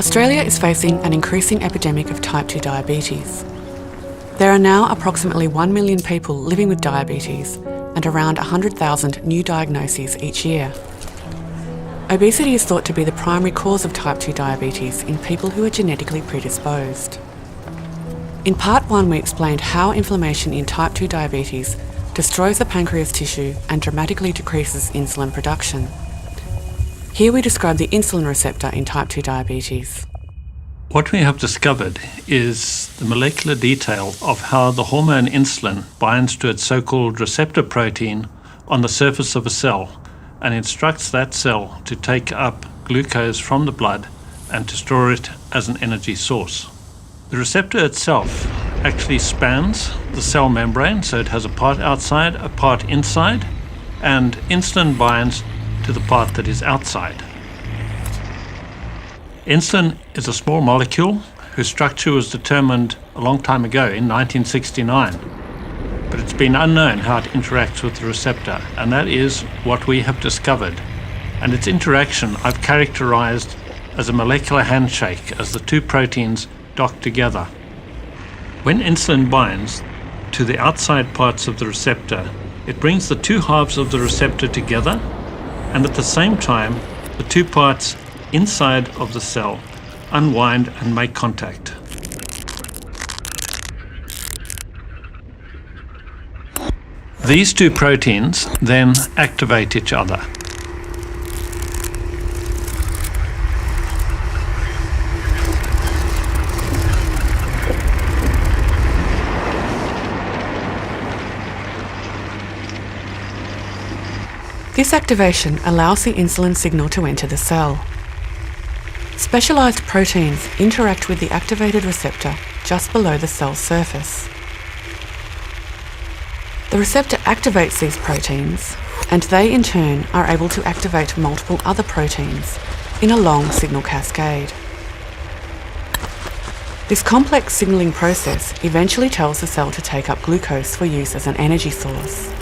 Australia is facing an increasing epidemic of type 2 diabetes. There are now approximately 1 million people living with diabetes and around 100,000 new diagnoses each year. Obesity is thought to be the primary cause of type 2 diabetes in people who are genetically predisposed. In part 1, we explained how inflammation in type 2 diabetes destroys the pancreas tissue and dramatically decreases insulin production. Here we describe the insulin receptor in type 2 diabetes. What we have discovered is the molecular detail of how the hormone insulin binds to its so-called receptor protein on the surface of a cell and instructs that cell to take up glucose from the blood and to store it as an energy source. The receptor itself actually spans the cell membrane, so it has a part outside, a part inside, and insulin binds to the part that is outside. Insulin is a small molecule whose structure was determined a long time ago in 1969, but it's been unknown how it interacts with the receptor, and that is what we have discovered. And its interaction I've characterized as a molecular handshake as the two proteins dock together. When insulin binds to the outside parts of the receptor, it brings the two halves of the receptor together, and at the same time, the two parts inside of the cell unwind and make contact. These two proteins then activate each other. This activation allows the insulin signal to enter the cell. Specialised proteins interact with the activated receptor just below the cell's surface. The receptor activates these proteins, and they in turn are able to activate multiple other proteins in a long signal cascade. This complex signalling process eventually tells the cell to take up glucose for use as an energy source.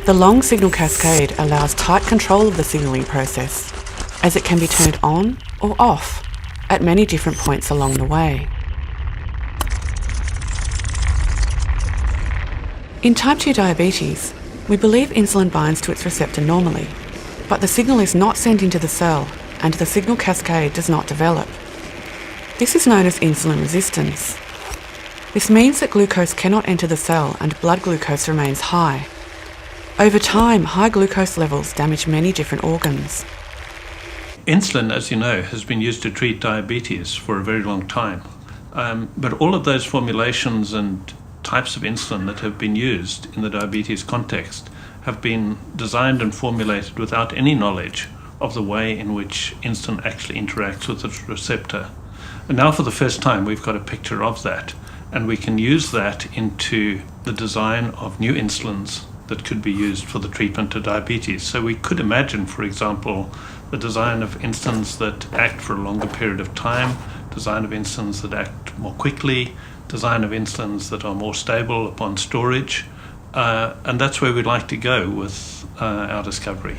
The long signal cascade allows tight control of the signalling process, as it can be turned on or off at many different points along the way. In type 2 diabetes, we believe insulin binds to its receptor normally, but the signal is not sent into the cell and the signal cascade does not develop. This is known as insulin resistance. This means that glucose cannot enter the cell and blood glucose remains high. Over time, high glucose levels damage many different organs. Insulin, as you know, has been used to treat diabetes for a very long time. But all of those formulations and types of insulin that have been used in the diabetes context have been designed and formulated without any knowledge of the way in which insulin actually interacts with the receptor. And now for the first time we've got a picture of that, and we can use that into the design of new insulins that could be used for the treatment of diabetes. So we could imagine, for example, the design of insulins that act for a longer period of time, design of insulins that act more quickly, design of insulins that are more stable upon storage, and that's where we'd like to go with our discovery.